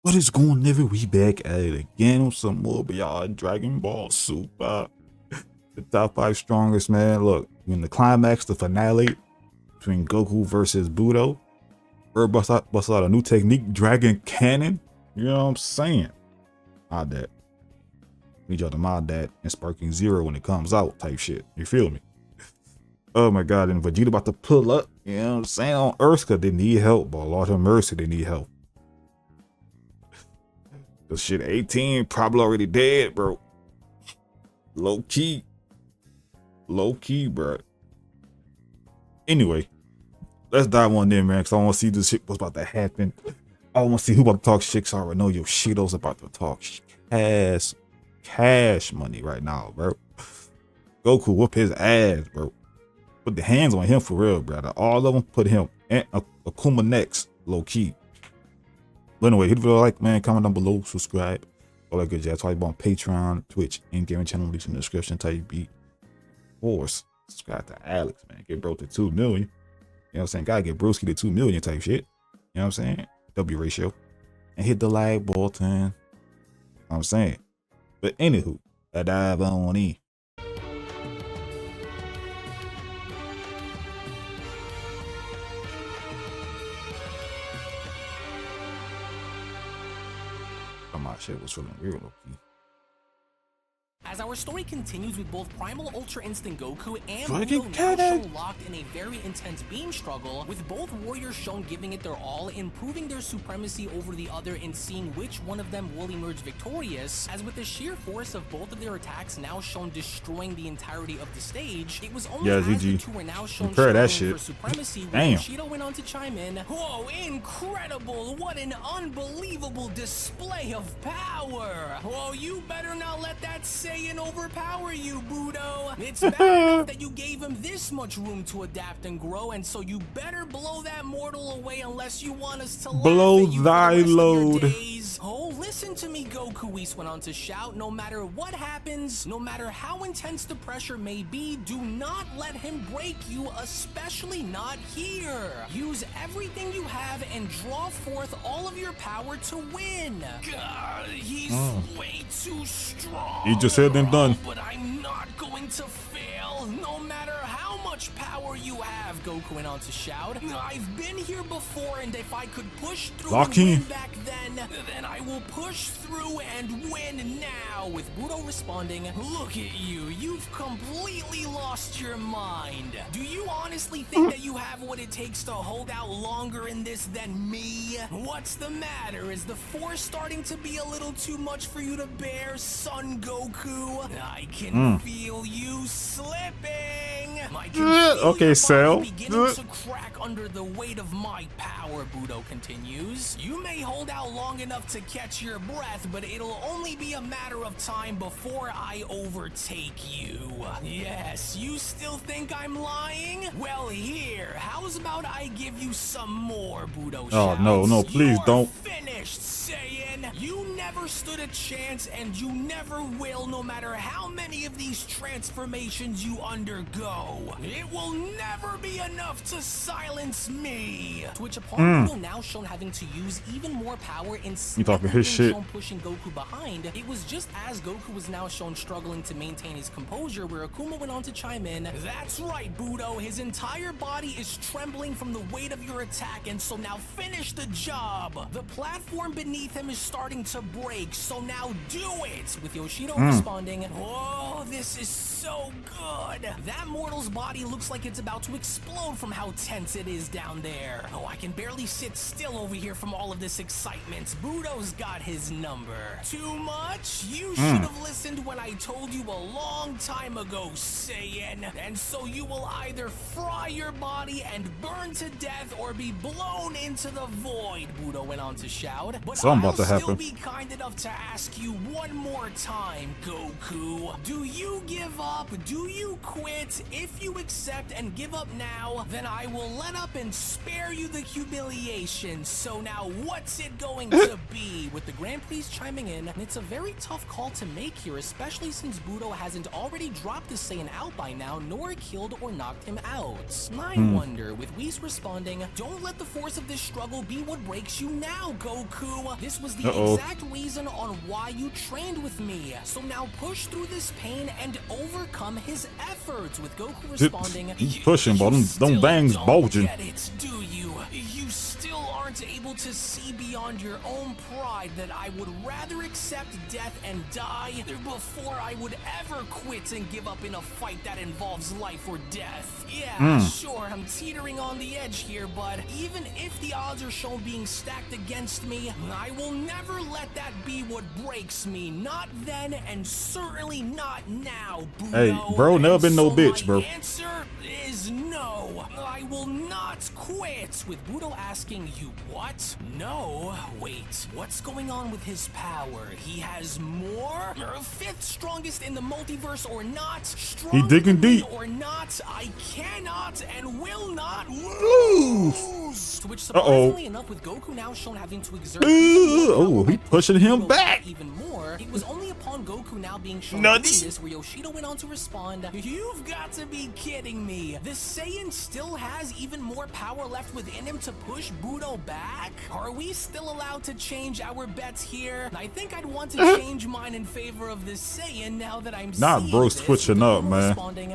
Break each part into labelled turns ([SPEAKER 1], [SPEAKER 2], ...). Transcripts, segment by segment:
[SPEAKER 1] What is going on, nigga? We back at it again with some more beyond Dragon Ball Super. The top 5 strongest, man. Look, in the climax, the finale between Goku versus Budo, Bird busts out a new technique, Dragon Cannon. You know what I'm saying? Mod that. Need y'all to mod that and Sparking Zero when it comes out, type shit. You feel me? Oh my god, and Vegeta about to pull up, you know what I'm saying, on Earth because they need help. But Lord have mercy, they need help. Cause shit, 18 probably already dead, bro. Low key, bro. Anyway, let's dive on in, man. Cause I want to see this shit what's about to happen. I want to see who about to talk shit. So I already know Yoshido's about to talk cash money right now, bro. Goku whoop his ass, bro. Put the hands on him for real, bro. All of them put him and Akuma next, low key. But anyway, hit the video like, man, comment down below, subscribe, all that good jazz. Talk about on Patreon, Twitch, and gaming channel links in the description. Tell you beat. Of course, subscribe to Alex, man. Get bro to 2 million. You know what I'm saying? Gotta get broski to 2 million type shit. You know what I'm saying? W ratio. And hit the like button. You know what I'm saying? But anywho, I dive on in. My shit was feeling real low-key.
[SPEAKER 2] As our story continues with both Primal Ultra Instinct Goku and
[SPEAKER 1] Fucking
[SPEAKER 2] Budo now
[SPEAKER 1] cannon.
[SPEAKER 2] shown locked in a very intense beam struggle, with both warriors shown giving it their all in proving their supremacy over the other and seeing which one of them will emerge victorious, as with the sheer force of both of their attacks now shown destroying the entirety of the stage, it was only as the two were now shown
[SPEAKER 1] that
[SPEAKER 2] struggling
[SPEAKER 1] shit.
[SPEAKER 2] for supremacy when
[SPEAKER 1] Damn.
[SPEAKER 2] Bushido went on to chime in, "Whoa, incredible! What an unbelievable display of power! Whoa, you better not let that Saiyan overpower you, Budo. It's bad enough that you gave him this much room to adapt and grow, and so you better blow that mortal away unless you want us to
[SPEAKER 1] Blow
[SPEAKER 2] laugh at you
[SPEAKER 1] thy
[SPEAKER 2] for the rest
[SPEAKER 1] load.
[SPEAKER 2] of your days." Oh, listen to me, Goku, Whis went on to shout. No matter what happens, no matter how intense the pressure may be, do not let him break you, especially not here. Use everything you have and draw forth all of your power to win. God, he's way too strong.
[SPEAKER 1] He just said and done.
[SPEAKER 2] But I'm not going to fail, no matter how much power you have, Goku went on to shout. I've been here before, and if I could push through
[SPEAKER 1] Lock
[SPEAKER 2] and
[SPEAKER 1] in.
[SPEAKER 2] win back then I will push through and win now. With Budo responding, "Look at you, you've completely lost your mind. Do you honestly think that you have what it takes to hold out longer in this than me? What's the matter? Is the force starting to be a little too much for you to bear, son Goku? I can feel you slipping. I can feel
[SPEAKER 1] Okay,
[SPEAKER 2] your
[SPEAKER 1] Cell.
[SPEAKER 2] body beginning to crack under the weight of my power," Budo continues. "You may hold out long enough to catch your breath, but it'll only be a matter of time before I overtake you. Yes, you still think I'm lying? Well, here, how's about I give you some more," Budo shouts.
[SPEAKER 1] Oh, no, please
[SPEAKER 2] "You're
[SPEAKER 1] don't."
[SPEAKER 2] Finished, Saiyan. You never stood a chance, and you never will, no matter how many of these transformations you undergo. It will never be enough to silence me." To which upon Budo now shown having to use even more power in
[SPEAKER 1] talking his shit.
[SPEAKER 2] shown pushing Goku behind, it was just as Goku was now shown struggling to maintain his composure where Akuma went on to chime in, "That's right, Budo. His entire body is trembling from the weight of your attack, and so now finish the job. The platform beneath him is starting to break, so now do it." With Yoshido responding, "Oh, this is so good. That mortal's body looks like it's about to explode from how tense it is down there. Oh, I can barely sit still over here from all of this excitement. Budo's got his number. Too much? You should have listened when I told you a long time ago, Saiyan. And so you will either fry your body and burn to death or be blown into the void," Budo went on to shout. "But
[SPEAKER 1] Something
[SPEAKER 2] I'll
[SPEAKER 1] about to
[SPEAKER 2] still
[SPEAKER 1] happen.
[SPEAKER 2] be kind enough to ask you one more time, Goku. Do you give up? Do you quit? If you accept and give up now, then I will let up and spare you the humiliation. So now what's it going to be? With the Grand Priest chiming in, it's a very tough call to make here, especially since Budo hasn't already dropped the Saiyan out by now, nor killed or knocked him out. I wonder, with Whis responding, don't let the force of this struggle be what breaks you now, Goku. This was the exact reason on why you trained with me. So now push through this pain and overcome his efforts. With Goku responding,
[SPEAKER 1] he's pushing, but them bangs bulging.
[SPEAKER 2] Get it, do you? You still aren't able to see beyond your own pride that I would rather accept death and die before I would ever quit and give up in a fight that involves life or death. Yeah, sure, I'm teetering on the edge here, but even if the odds are shown being stacked against me, I will never let that be what breaks me. Not then, and certainly not now, Budo.
[SPEAKER 1] Hey, bro, never been no bitch, bro.
[SPEAKER 2] My answer is no. I will not quit. With Budo asking, you what? No. Wait, what's going on with his power? He has more? Fifth strongest in the multiverse or not?
[SPEAKER 1] He digging deep.
[SPEAKER 2] Or not? I cannot and will not lose. To which, surprisingly enough, with Goku now shown having to exert
[SPEAKER 1] he pushing him back
[SPEAKER 2] even more, it was only upon Goku now being shown doing this where Yoshida went on to respond, you've got to be kidding me. The Saiyan still has even more power left within him to push Budo back? Are we still allowed to change our bets here? I think I'd want to change mine in favor of this Saiyan now that I'm seeing
[SPEAKER 1] bro,
[SPEAKER 2] this.
[SPEAKER 1] switching up, man.
[SPEAKER 2] Responding,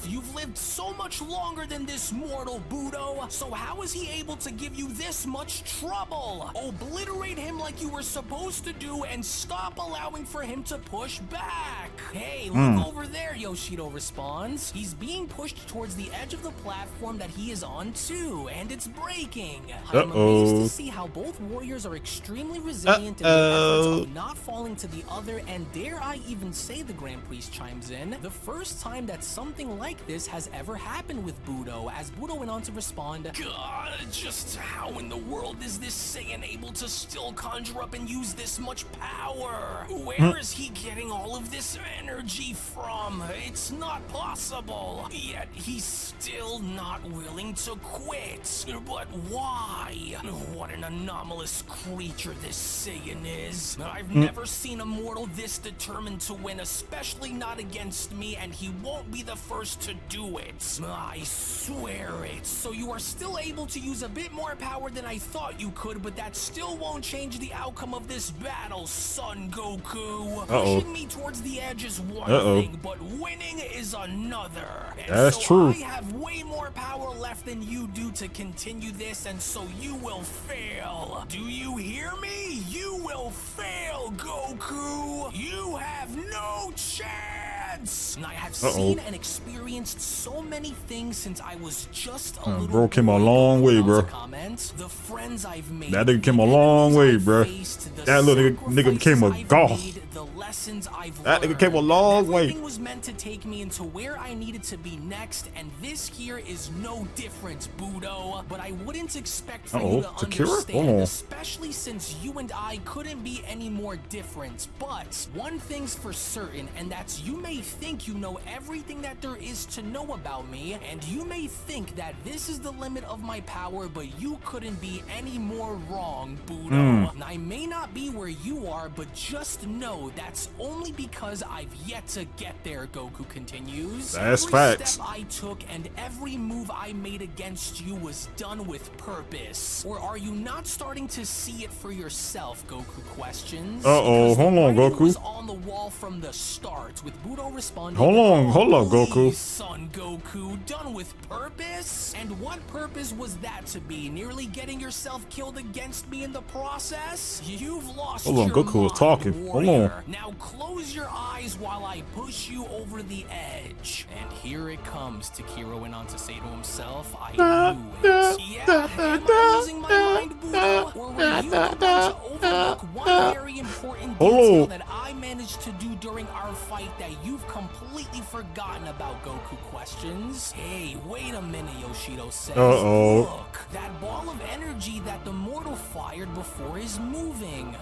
[SPEAKER 2] you've lived so much longer than this mortal, Budo. So how is he able to give you this much trouble? Obliterate him like you were supposed to do and stop allowing for him to push back. Hey, look over there, Yoshida responds. He's being pushed towards the edge of the platform that he is on too, and it's breaking. I'm amazed to see how both warriors are extremely resilient in their efforts of not falling to the other, and dare I even say, the Grand Priest chimes in, the first time that something like this has ever happened with Budo, as Budo went on to respond, God, just how in the world is this Saiyan able to still conjure up and use this much power? Where is he getting all of this energy from? It's not possible. Yet he's still not willing to quit. But why? What an anomalous creature this Saiyan is. I've never seen a mortal this determined to win, especially not against me, and he won't be the first to do it. I swear it. So you are still able to use a bit more power than I thought you could, but that still won't change the outcome of this battle, Son Goku. Pushing me towards the edge is one thing, but winning is another. And
[SPEAKER 1] that's
[SPEAKER 2] so
[SPEAKER 1] true.
[SPEAKER 2] I have way more power left than you do to continue this, and so you will fail. Do you hear me? You will fail, Goku. You have no chance. I have seen and experienced so many things since I was just a little
[SPEAKER 1] bro came a long way, bro.
[SPEAKER 2] The friends I've made,
[SPEAKER 1] that nigga came a long way, bro. That little nigga became a god.
[SPEAKER 2] The lessons I've
[SPEAKER 1] that
[SPEAKER 2] learned.
[SPEAKER 1] nigga came a long way.
[SPEAKER 2] Everything was meant to take me into where I needed to be next, and this here is no different, Budo. But I wouldn't expect for you to understand, especially since you and I couldn't be any more different. But one thing's for certain, and that's you may think you know everything that there is to know about me, and you may think that this is the limit of my power, but you couldn't be any more wrong, Budo. I may not be where you are, but just know that's only because I've yet to get there, Goku continues.
[SPEAKER 1] That's
[SPEAKER 2] every
[SPEAKER 1] facts.
[SPEAKER 2] Step I took and every move I made against you was done with purpose. Or are you not starting to see it for yourself, Goku questions?
[SPEAKER 1] Hold on, Goku.
[SPEAKER 2] Was on the wall from the start, with Budo responding,
[SPEAKER 1] hold up, Goku.
[SPEAKER 2] Son Goku, done with purpose? And what purpose was that to be? Nearly getting yourself killed against me in the process? You've lost
[SPEAKER 1] Hold on,
[SPEAKER 2] your
[SPEAKER 1] Goku was
[SPEAKER 2] mind,
[SPEAKER 1] talking. Hold
[SPEAKER 2] warrior.
[SPEAKER 1] on.
[SPEAKER 2] Now close your eyes while I push you over the edge. And here it comes, Takiro went on to say to himself, I knew it. Yeah, am I losing my mind, Budo? Or were you about to overlook one very important
[SPEAKER 1] Oh.
[SPEAKER 2] detail that I managed to do during our fight that you've completely forgotten about, Goku questions. Hey, wait a minute, Yoshido says. Look, that ball of energy that the mortal fired before is moving.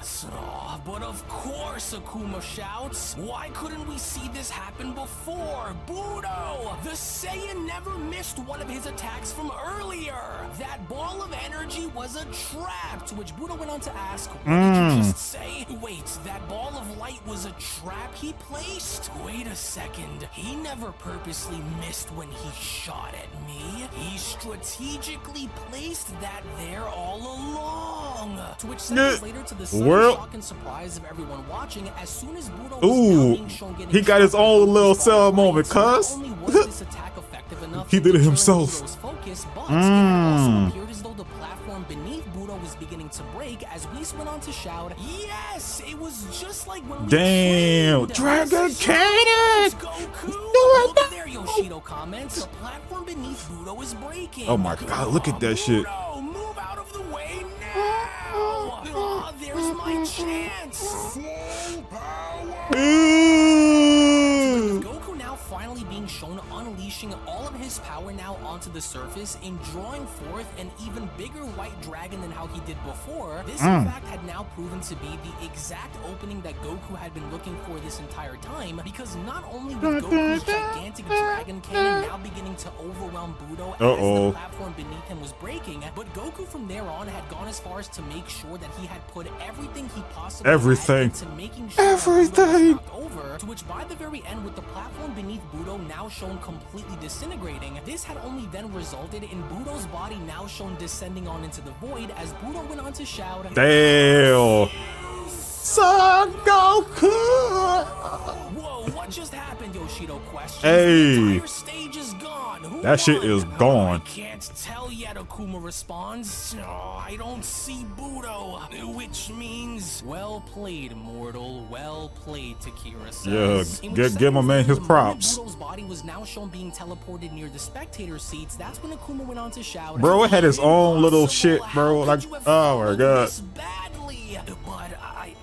[SPEAKER 2] But of course, Akuma shouts. Why couldn't we see this happen before? Budo! The Saiyan never missed one of his attacks from earlier. That ball of energy was a trap, to which Budo went on to ask, what did you just say? Wait, that ball of light was a trap he placed? Wait a second. He never purposely missed when he shot at me. He strategically placed that there all along. To which seconds later, to the sudden shock and surprise of everyone watching, as soon as Budo was now being shown getting
[SPEAKER 1] he got his own little cell moment, cuz. He did it himself.
[SPEAKER 2] Focus, but it also appeared as though the platform beneath Budo was beginning to break as Whis went on to shout, yes, it was just like when we trained.
[SPEAKER 1] Dragon Cannon!
[SPEAKER 2] Look there, Yoshido comments. The platform beneath Budo is breaking.
[SPEAKER 1] Oh my god, look at that shit.
[SPEAKER 2] Budo, move out of the way now! There's my chance! Full power! Goku now finally being shown unleashing all of his power now onto the surface and drawing forth an even bigger white dragon than how he did before. This in fact had now proven to be the exact opening that Goku had been looking for this entire time, because not only was Goku's gigantic dragon cannon now beginning to overwhelm Budo as the platform beneath him was breaking, but Goku from there on had gone as far as to make sure that he had put everything he possibly had into making sure that Budo was knocked over, to which by the very end, with the platform beneath Budo now shown completely disintegrating, this had only then resulted in Budo's body now shown descending on into the void as Budo went on to shout,
[SPEAKER 1] damn! Son Goku!
[SPEAKER 2] Whoa, what just happened, Yoshido questions?
[SPEAKER 1] Hey!
[SPEAKER 2] The entire stage is gone. Who
[SPEAKER 1] that shit
[SPEAKER 2] won?
[SPEAKER 1] is gone.
[SPEAKER 2] I can't tell yet, Akuma responds. I don't see Budo, which means, well played, mortal. Well played, Takira says.
[SPEAKER 1] Yeah, give my man his props.
[SPEAKER 2] Budo's body was now shown being teleported near the spectator seats. That's when Akuma went on to shout,
[SPEAKER 1] bro, it had his own little shit, bro. Like, oh my god.
[SPEAKER 2] But I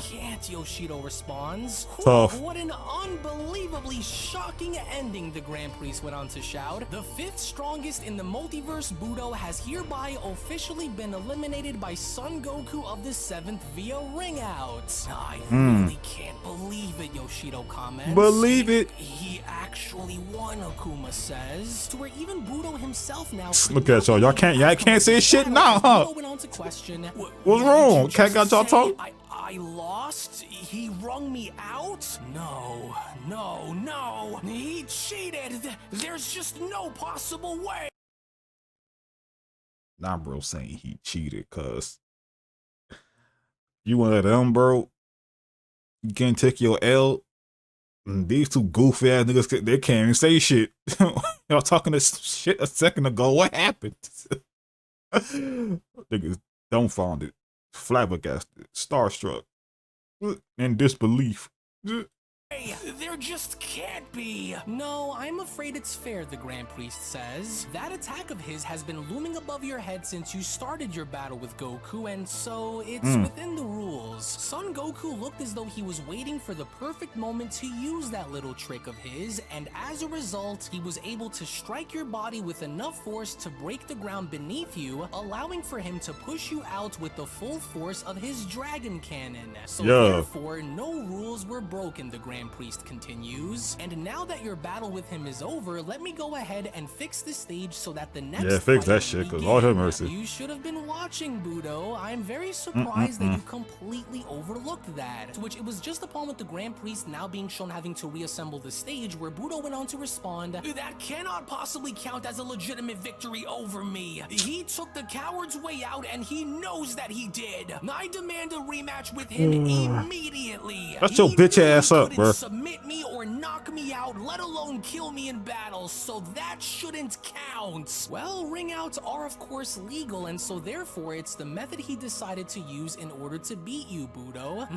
[SPEAKER 2] can't, Yoshido responds.
[SPEAKER 1] Tough.
[SPEAKER 2] What an unbelievably shocking ending, the Grand Priest went on to shout. The fifth strongest in the multiverse, Budo, has hereby officially been eliminated by Son Goku of the 7th via ring out. I really can't believe it, Yoshido comments.
[SPEAKER 1] Believe it.
[SPEAKER 2] He actually won, Akuma says. To where even Budo himself now.
[SPEAKER 1] Look at y'all. Y'all can't say shit now, huh?
[SPEAKER 2] Budo went on to question,
[SPEAKER 1] what's wrong? Cat got y'all talking?
[SPEAKER 2] I lost? He wrung me out? No. He cheated. There's just no possible way.
[SPEAKER 1] Nah, bro, saying he cheated, cuz you one of them, bro. You can't take your L. And these two goofy ass niggas, they can't even say shit. Y'all talking this shit a second ago. What happened? Niggas dumbfounded, flabbergasted, starstruck, in disbelief.
[SPEAKER 2] There just can't be. No, I'm afraid it's fair, the Grand Priest says. That attack of his has been looming above your head since you started your battle with Goku, and so it's within the rules. Son Goku looked as though he was waiting for the perfect moment to use that little trick of his, and as a result, he was able to strike your body with enough force to break the ground beneath you, allowing for him to push you out with the full force of his dragon cannon. So therefore, no rules were broken, the Grand Priest continues. And now that your battle with him is over, let me go ahead and fix the stage so that the next
[SPEAKER 1] fix that shit, cause Lord have mercy.
[SPEAKER 2] You should have been watching, Budo. I'm very surprised that you completely overlooked that. To which it was just upon with the Grand Priest now being shown having to reassemble the stage where Budo went on to respond, that cannot possibly count as a legitimate victory over me. He took the coward's way out and he knows that he did. I demand a rematch with him immediately.
[SPEAKER 1] Shut your bitch ass up, bro.
[SPEAKER 2] Submit me or knock me out, let alone kill me in battle, so that shouldn't count. Well, ring outs are of course legal, and so therefore it's the method he decided to use in order to beat you, Budo.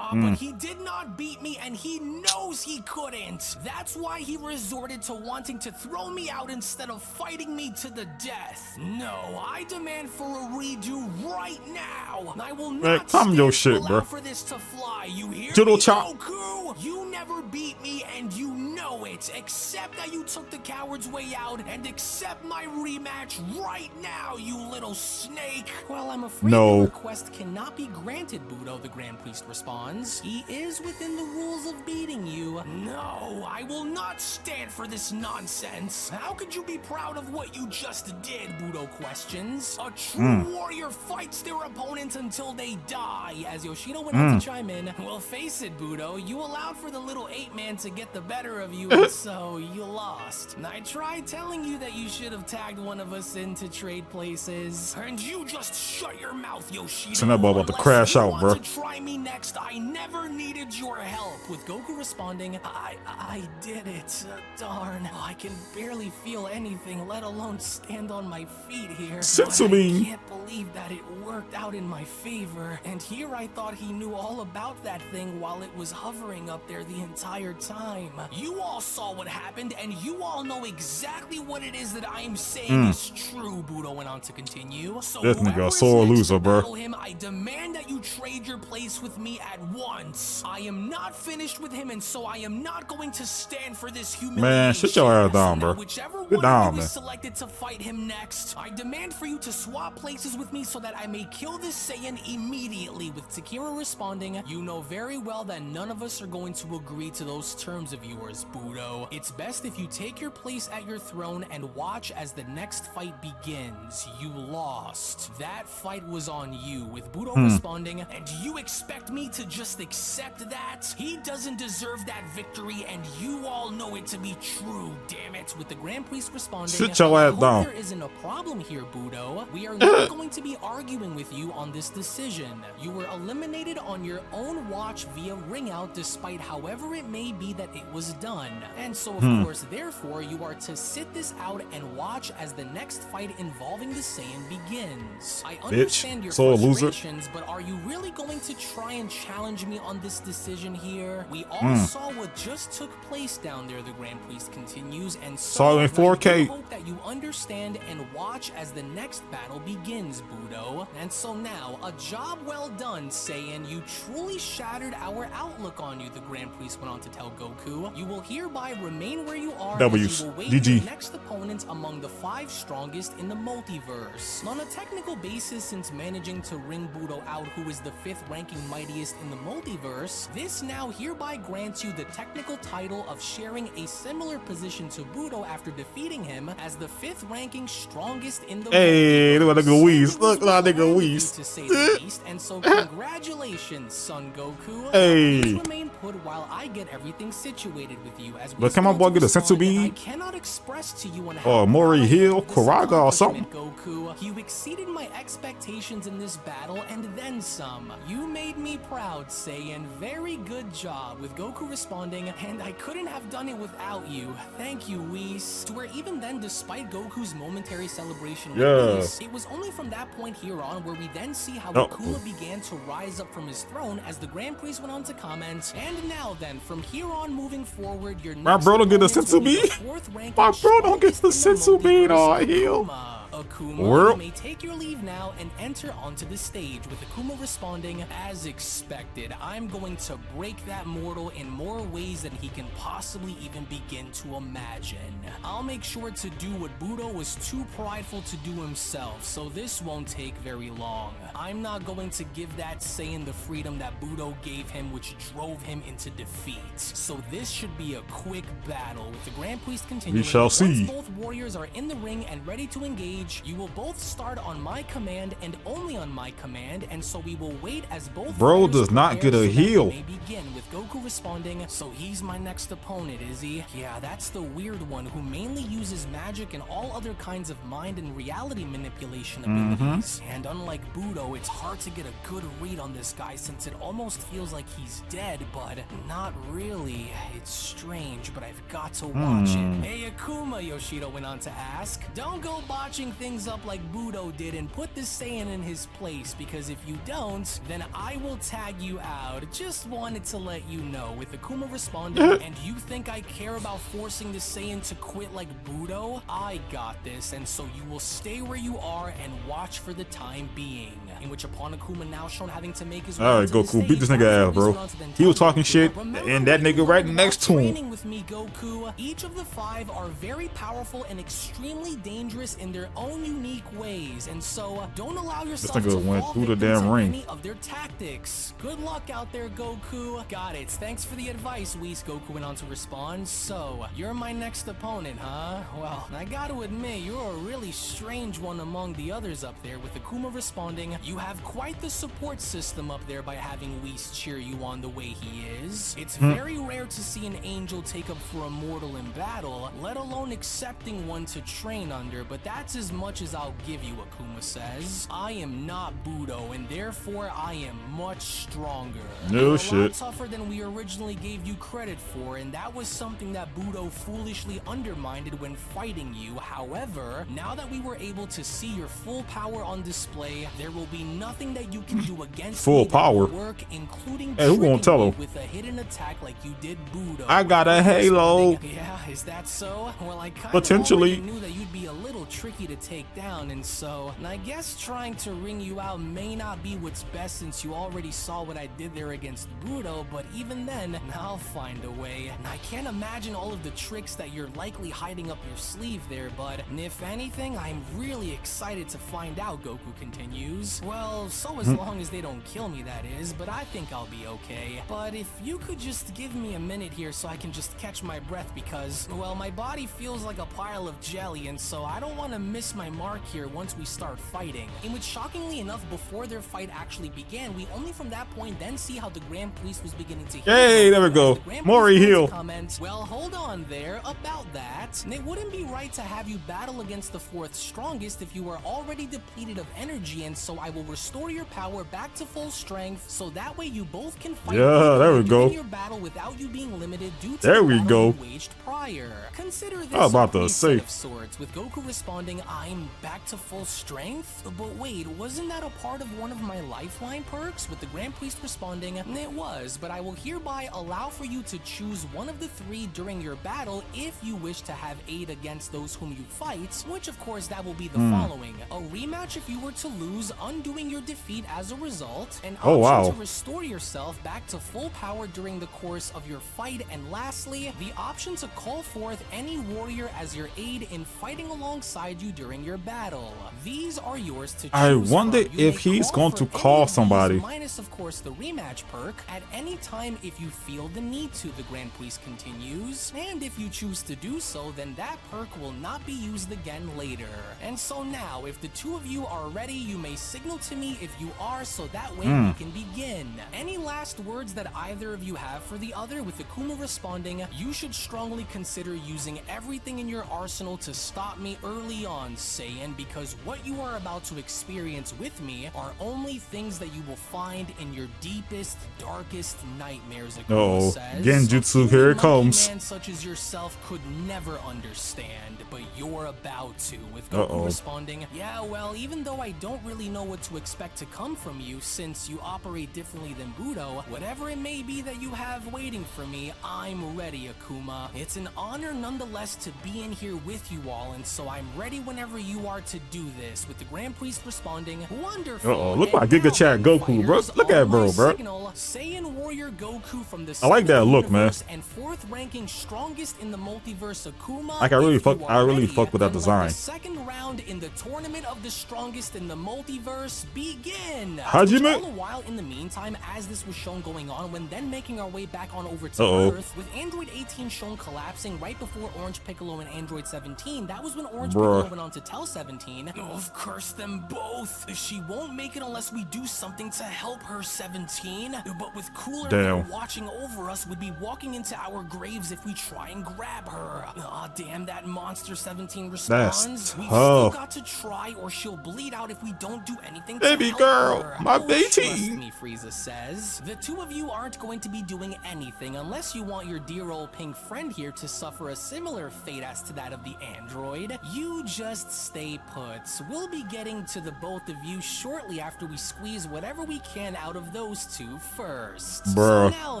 [SPEAKER 2] But he did not beat me, and he knows he couldn't. That's why he resorted to wanting to throw me out instead of fighting me to the death. No, I demand for a redo right now. I will not
[SPEAKER 1] calm your shit,
[SPEAKER 2] allow
[SPEAKER 1] bro.
[SPEAKER 2] for this to fly. die, you hear
[SPEAKER 1] Judo
[SPEAKER 2] me,
[SPEAKER 1] chop.
[SPEAKER 2] Goku? You never beat me and you know it. Accept that you took the coward's way out and accept my rematch right now, you little snake. Well, I'm afraid
[SPEAKER 1] No.
[SPEAKER 2] the request cannot be granted, Budo, the Grand Priest responds. He is within the rules of beating you. No, I will not stand for this nonsense. How could you be proud of what you just did, Budo questions. A true warrior fights their opponent until they die. As Yoshino went on to chime in, well, face it, Budo, you allowed for the little ape-man to get the better of you, and so you lost. I tried telling you that you should have tagged one of us in to trade places, and you just shut your mouth, Yoshino.
[SPEAKER 1] So that boy about to crash out, bro.
[SPEAKER 2] To try me next, I never needed your help. With Goku responding, I did it. Darn, I can barely feel anything, let alone stand on my feet here.
[SPEAKER 1] Sensui.
[SPEAKER 2] I can't believe that it worked out in my favor. And here I thought he knew all about that thing while it was hovering up there the entire time. You all saw what happened, and you all know exactly what it is that I am saying is true, Budo went on to continue. So
[SPEAKER 1] This nigga
[SPEAKER 2] whoever
[SPEAKER 1] a
[SPEAKER 2] is
[SPEAKER 1] sore
[SPEAKER 2] next
[SPEAKER 1] loser,
[SPEAKER 2] to
[SPEAKER 1] bro.
[SPEAKER 2] battle him, I demand that you trade your place with me at once. I am not finished with him, and so I am not going to stand for this humiliation.
[SPEAKER 1] Man, sit your ass down,
[SPEAKER 2] So now,
[SPEAKER 1] bro.
[SPEAKER 2] whichever
[SPEAKER 1] Sit
[SPEAKER 2] one
[SPEAKER 1] down,
[SPEAKER 2] of you
[SPEAKER 1] man.
[SPEAKER 2] is selected to fight him next, I demand for you to swap places with me so that I may kill this Saiyan immediately. With Takira responding, you know very well that none of us are going to agree to those terms of yours, Budo. It's best if you take your place at your throne and watch as the next fight begins. You lost. That fight was on you. With Budo responding, and you expect me to just accept that? He doesn't deserve that victory, and you all know it to be true, damn it. With the Grand Priest responding,
[SPEAKER 1] Sit your ass
[SPEAKER 2] I hope
[SPEAKER 1] down.
[SPEAKER 2] there isn't a problem here, Budo. We are not going to be arguing with you on this decision. You were eliminated on your own watch via ring out, despite however it may be that it was done. And so, of course, therefore, you are to sit this out and watch as the next fight involving the Saiyan begins. I understand your
[SPEAKER 1] So a loser.
[SPEAKER 2] frustrations, but are you really going to try and challenge me on this decision here? We all saw what just took place down there, the Grand Priest continues, and
[SPEAKER 1] Saw it in
[SPEAKER 2] I do
[SPEAKER 1] 4K.
[SPEAKER 2] hope that you understand and watch as the next battle begins, Budo. And so now, a job well done, Saiyan. You truly shattered our outlook on you, the Grand Priest went on to tell Goku. You will hereby remain where you are,
[SPEAKER 1] W's.
[SPEAKER 2] as you will wait
[SPEAKER 1] GG.
[SPEAKER 2] your next opponent among the 5 strongest in the multiverse. On a technical basis, since managing to ring Budo out, who is the 5th ranking mightiest in the multiverse, this now hereby grants you the technical title of sharing a similar position to Budo after defeating him as the 5th ranking strongest in the
[SPEAKER 1] Hey,
[SPEAKER 2] multiverse.
[SPEAKER 1] look at nigga Whis.
[SPEAKER 2] It was
[SPEAKER 1] Look at nigga
[SPEAKER 2] well
[SPEAKER 1] Whis.
[SPEAKER 2] to say the least, and so congratulations, Son Goku.
[SPEAKER 1] Hey.
[SPEAKER 2] Please remain put while I get everything situated with you. As we
[SPEAKER 1] But can my
[SPEAKER 2] still
[SPEAKER 1] boy get a
[SPEAKER 2] respond,
[SPEAKER 1] sensu bean?
[SPEAKER 2] I cannot express to you on how
[SPEAKER 1] Or Mori
[SPEAKER 2] proud I am
[SPEAKER 1] Hill,
[SPEAKER 2] of this
[SPEAKER 1] Kuraga or something.
[SPEAKER 2] accomplishment, Goku. You exceeded my expectations in this battle and then some. You made me proud, Saiyan. Very good job. With Goku responding, and I couldn't have done it without you. Thank you, Whis. To where even then, despite Goku's momentary celebration with
[SPEAKER 1] Yeah.
[SPEAKER 2] Whis, it was only from that point here on where we then see how
[SPEAKER 1] Oh.
[SPEAKER 2] Akuma began to rise up from his throne as the Grand Priest went on to comment, and now then, from here on moving forward, your
[SPEAKER 1] My
[SPEAKER 2] next
[SPEAKER 1] bro don't get the
[SPEAKER 2] opponent
[SPEAKER 1] sensu
[SPEAKER 2] will be the
[SPEAKER 1] bean.
[SPEAKER 2] 4th ranking
[SPEAKER 1] My bro don't get the
[SPEAKER 2] strongest in
[SPEAKER 1] sensu bean,
[SPEAKER 2] multiverse,
[SPEAKER 1] oh, heal.
[SPEAKER 2] Akuma,
[SPEAKER 1] World.
[SPEAKER 2] you may take your leave now and enter onto the stage. With Akuma responding, as expected, I'm going to break that mortal in more ways than he can possibly even begin to imagine. I'll make sure to do what Budo was too prideful to do himself, so this won't take very long. I'm not going to give that Saiyan the freedom that Budo gave him, which drove him into defeat. So this should be a quick battle. With the Grand Priest continuing,
[SPEAKER 1] shall
[SPEAKER 2] once
[SPEAKER 1] see.
[SPEAKER 2] both warriors are in the ring and ready to engage, you will both start on my command and only on my command, and so we will wait as both
[SPEAKER 1] Bro
[SPEAKER 2] fighters
[SPEAKER 1] does not
[SPEAKER 2] prepare
[SPEAKER 1] get a
[SPEAKER 2] so that we
[SPEAKER 1] heal.
[SPEAKER 2] may begin. With Goku responding, so he's my next opponent, is he? Yeah, that's the weird one who mainly uses magic and all other kinds of mind and reality manipulation abilities. And unlike Budo, it's hard to get a good read on this guy since it almost feels like he's dead, but not really. It's strange, but I've got to watch it. Hey Akuma, Yoshino went on to ask, don't go botching shaking things up like Budo did and put the Saiyan in his place, because if you don't, then I will tag you out. Just wanted to let you know, with Akuma responding, and you think I care about forcing the Saiyan to quit like Budo? I got this, and so you will stay where you are and watch for the time being. In which upon Akuma now shown having to make his way
[SPEAKER 1] Alright, Goku, beat this nigga ass, bro. He was talking shit, and that nigga right next to him.
[SPEAKER 2] With me, Goku, each of the 5 are very powerful and extremely dangerous in their own unique ways, and so don't allow yourself to fall
[SPEAKER 1] through the
[SPEAKER 2] victim
[SPEAKER 1] damn
[SPEAKER 2] to
[SPEAKER 1] ring.
[SPEAKER 2] any of their tactics. Good luck out there, Goku. Got it. Thanks for the advice, Whis. Goku went on to respond. So, you're my next opponent, huh? Well, I gotta admit, you're a really strange one among the others up there. With Akuma responding, you have quite the support system up there by having Whis cheer you on the way he is. It's very rare to see an angel take up for a mortal in battle, let alone accepting one to train under, but that's as much as I'll give you, Akuma says. I am not Budo, and therefore I am much stronger.
[SPEAKER 1] No
[SPEAKER 2] shit. A lot
[SPEAKER 1] shit.
[SPEAKER 2] tougher than we originally gave you credit for, and that was something that Budo foolishly undermined when fighting you. However, now that we were able to see your full power on display, there will be nothing that you can do against
[SPEAKER 1] Full
[SPEAKER 2] me that
[SPEAKER 1] power?
[SPEAKER 2] will work, including
[SPEAKER 1] Hey, who gonna
[SPEAKER 2] tricking
[SPEAKER 1] tell
[SPEAKER 2] me
[SPEAKER 1] him?
[SPEAKER 2] with a hidden attack like you did Budo.
[SPEAKER 1] I got a halo.
[SPEAKER 2] Yeah, is that so? Well, I kind
[SPEAKER 1] Potentially.
[SPEAKER 2] of knew that you'd be a little tricky to take down, and so I guess trying to ring you out may not be what's best, since you already saw what I did there against Budo, but even then, I'll find a way. And I can't imagine all of the tricks that you're likely hiding up your sleeve there, but if anything, I'm really excited to find out, Goku continues. Well, so as long as they don't kill me, that is, but I think I'll be okay. But if you could just give me a minute here so I can just catch my breath, because, well, my body feels like a pile of jelly, and so I don't want to miss my mark here once we start fighting. In which, shockingly enough, before their fight actually began, we only from that point then see how the Grand Priest was beginning to heal.
[SPEAKER 1] Hey, there we go. Mori heal.
[SPEAKER 2] Comment, well, hold on there about that. It wouldn't be right to have you battle against the 4th strongest if you are already depleted of energy, and so I will restore your power back to full strength, so that way you both can fight.
[SPEAKER 1] Yeah, there we go.
[SPEAKER 2] Your battle without you being limited due to
[SPEAKER 1] There
[SPEAKER 2] the
[SPEAKER 1] we
[SPEAKER 2] battle
[SPEAKER 1] go.
[SPEAKER 2] you waged prior. Consider this
[SPEAKER 1] I was about
[SPEAKER 2] a
[SPEAKER 1] to
[SPEAKER 2] reset
[SPEAKER 1] say.
[SPEAKER 2] of sorts, with Goku responding, I'm back to full strength? But wait, wasn't that a part of one of my lifeline perks? With the Grand Priest responding, it was, but I will hereby allow for you to choose one of the 3 during your battle if you wish to have aid against those whom you fight, which of course that will be the following. A rematch if you were to lose, undoing your defeat as a result, an option to restore yourself back to full power during the course of your fight, and lastly, the option to call forth any warrior as your aid in fighting alongside you during your battle. These are yours to choose
[SPEAKER 1] I wonder
[SPEAKER 2] from. You
[SPEAKER 1] if
[SPEAKER 2] may
[SPEAKER 1] he's
[SPEAKER 2] call
[SPEAKER 1] going
[SPEAKER 2] for
[SPEAKER 1] to
[SPEAKER 2] any
[SPEAKER 1] call
[SPEAKER 2] of these,
[SPEAKER 1] somebody.
[SPEAKER 2] minus of course the rematch perk, at any time if you feel the need to, the Grand Priest continues, and if you choose to do so, then that perk will not be used again later. And so now, if the 2 of you are ready, you may signal to me if you are, so that way we can begin. Any last words that either of you have for the other? With Akuma responding, you should strongly consider using everything in your arsenal to stop me early on, Saiyan, because what you are about to experience with me are only things that you will find in your deepest, darkest nightmares, Akuma says.
[SPEAKER 1] Genjutsu, here it comes.
[SPEAKER 2] A man such as yourself could never understand, but you're about to. With Goku responding, yeah, well, even though I don't really know what to expect to come from you, since you operate differently than Budo, whatever it may be that you have waiting for me, I'm ready, Akuma. It's an honor nonetheless to be in here with you all, and so I'm ready whenever you are to do this. With the Grand Priest responding, wonderful.
[SPEAKER 1] Look like Giga Chat Goku, bro. Look at bro, bro.
[SPEAKER 2] Saiyan Warrior Goku from the
[SPEAKER 1] I like that look, man.
[SPEAKER 2] and 4th ranking strongest in the multiverse, Akuma.
[SPEAKER 1] Like I really fuck with that design.
[SPEAKER 2] The second round in the tournament of the strongest in the multiverse begin.
[SPEAKER 1] Hajime?
[SPEAKER 2] All the while, in the meantime, as this was shown going on, when then making our way back on over to Earth, with Android 18 shown collapsing right before Orange Piccolo and Android 17, that was when Orange Piccolo went on to tell 17, of course them both. She won't make it unless we do something to help her, 17. But with Cooler there watching over us, would be walking into our graves if we try and grab her. Aw, damn, that monster, 17 responds. We've still got to try, or she'll bleed out if we don't do anything to
[SPEAKER 1] Baby
[SPEAKER 2] help
[SPEAKER 1] girl,
[SPEAKER 2] her.
[SPEAKER 1] my
[SPEAKER 2] Trust
[SPEAKER 1] baby.
[SPEAKER 2] me, Frieza says. The two of you aren't going to be doing anything unless you want your dear old pink friend here to suffer a similar fate as to that of the android. You just stay put. We'll be getting to the both of you shortly after we squeeze whatever we can out of those two first.
[SPEAKER 1] Bruh.
[SPEAKER 2] So now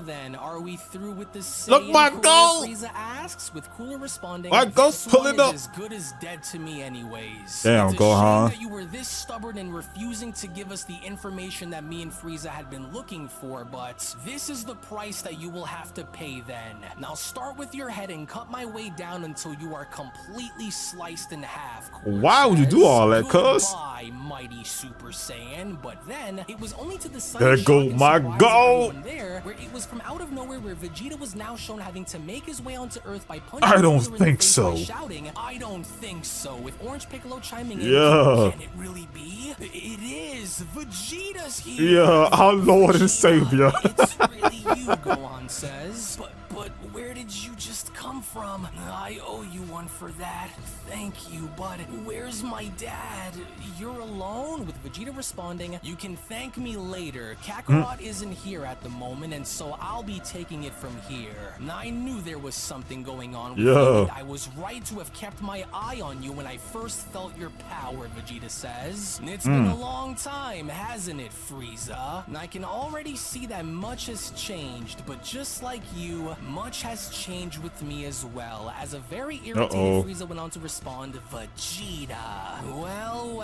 [SPEAKER 2] then, are we through with the
[SPEAKER 1] Look,
[SPEAKER 2] same
[SPEAKER 1] my
[SPEAKER 2] Cooler?
[SPEAKER 1] goal!
[SPEAKER 2] Frieza asks, with Cooler responding,
[SPEAKER 1] My goal's
[SPEAKER 2] "This one
[SPEAKER 1] pulling
[SPEAKER 2] is
[SPEAKER 1] up."
[SPEAKER 2] as good as dead to me anyways.
[SPEAKER 1] Damn,
[SPEAKER 2] It's a
[SPEAKER 1] Gohan.
[SPEAKER 2] shame that you were this stubborn and refusing to give us the information that me and Frieza had been looking for, but this is the price that you will have to pay then. Now start with your head and cut my way down until you are completely sliced in half. Cooler
[SPEAKER 1] Why would you do
[SPEAKER 2] says.
[SPEAKER 1] all that, cuz?
[SPEAKER 2] Goodbye, mighty Super Saiyan. But then it was only to the
[SPEAKER 1] There
[SPEAKER 2] sudden
[SPEAKER 1] go
[SPEAKER 2] shock and
[SPEAKER 1] my
[SPEAKER 2] surprise of
[SPEAKER 1] goal.
[SPEAKER 2] everyone there, where it was from out of nowhere where Vegeta was now shown having to make his way onto Earth by punching
[SPEAKER 1] I don't
[SPEAKER 2] Frieza in the
[SPEAKER 1] think
[SPEAKER 2] face
[SPEAKER 1] so.
[SPEAKER 2] by shouting, "I don't think so," with Orange Piccolo chiming in.
[SPEAKER 1] Yeah.
[SPEAKER 2] Can it really be? It is. Vegeta's here.
[SPEAKER 1] Yeah, our Lord and Savior.
[SPEAKER 2] It's really you, Gohan says. But where did you just come from? I owe you one for that. Thank you, but where's my dad? You're alone? With Vegeta responding, "You can thank me later. Kakarot isn't here at the moment, and so I'll be taking it from here." And I knew there was something going on with
[SPEAKER 1] Yeah.
[SPEAKER 2] it. I was right to have kept my eye on you when I first felt your power, Vegeta says. It's been a long time, hasn't it, Frieza? And I can already see that much has changed, but just like you, much has changed with me as well. As a very irritated Frieza went on to respond, "Vegeta. Well,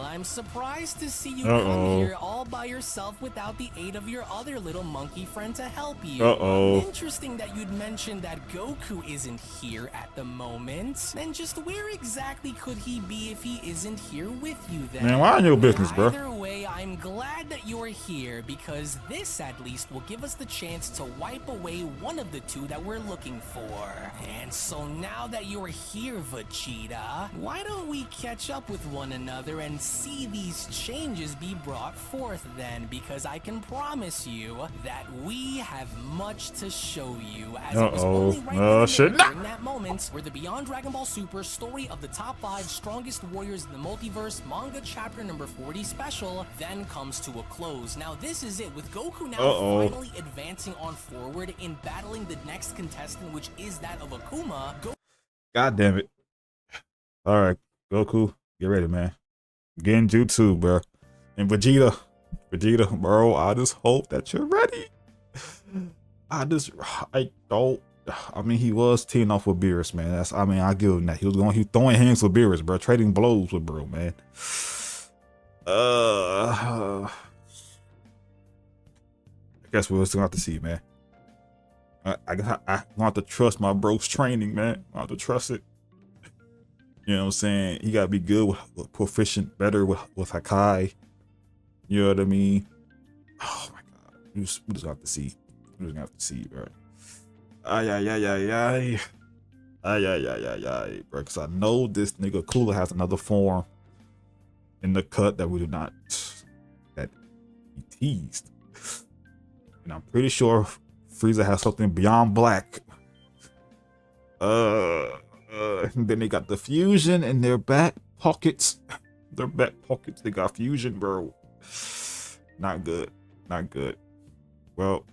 [SPEAKER 2] I'm surprised to see you come here all by yourself without the aid of your other little monkey friend to help you. Interesting that you'd mentioned that Goku isn't here at the moment. And just where exactly could he be if he isn't here with you then?
[SPEAKER 1] Man, why in your business, bro?
[SPEAKER 2] Either way, I'm glad that you're here because this at least will give us the chance to wipe away one of the two that we're looking for. And so now that you're here, Vegeta, why don't we catch up with one another and see these changes be brought forth then? Because I can promise you that we have much to show you, as it was only right then and
[SPEAKER 1] shit.
[SPEAKER 2] there, during that moment where the Beyond Dragon Ball Super story of the top 5 strongest warriors in the multiverse manga chapter number 40 special then comes to a close. Now this is it, with Goku now finally advancing on forward in battling the next contestant, which is that of Akuma.
[SPEAKER 1] God damn it. All right, Goku, get ready, man. Genjutsu, bro. And Vegeta, bro, I just hope that you're ready. I mean, he was teeing off with Beerus, man. I give him that. He was throwing hands with Beerus, bro. Trading blows with bro, man. I guess we're still gonna have to see, man. I want to trust my bro's training, man. I want to trust it. You know what I'm saying? He gotta be good with proficient, better with Hakai. You know what I mean? Oh my god. We just have to see. We're just gonna have to see, bro. Ay, bro. Because I know this nigga Cooler has another form in the cut that we do not, that he teased. And I'm pretty sure Frieza has something beyond black. And then they got the fusion in their back pockets. They got fusion, bro. Not good. Well,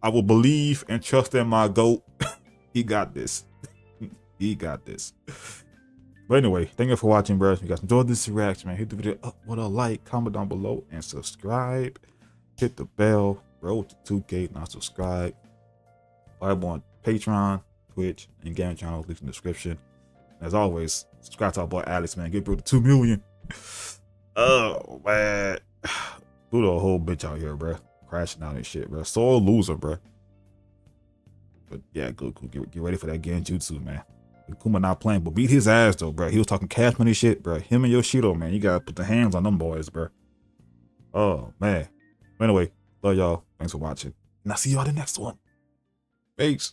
[SPEAKER 1] I will believe and trust in my GOAT. He got this. But anyway, thank you for watching, bro. If you guys enjoyed this reaction, man, hit the video up with a like, comment down below, and subscribe. Hit the bell. Road to 2K, not subscribe. I'm on Patreon, Twitch, and gaming channels. Leave in the description. As always, subscribe to our boy Alex, man. Get bro to 2 million. Oh man, Budo a whole bitch out here, bro. Crashing out and shit, bro. So a loser, bro. But yeah, Goku, get ready for that Genjutsu, man. Akuma not playing, but beat his ass though, bro. He was talking cash money shit, bro. Him and Yoshido, man. You gotta put the hands on them boys, bro. Oh man. Anyway, love y'all. Thanks for watching. And I'll see y'all in the next one. Peace.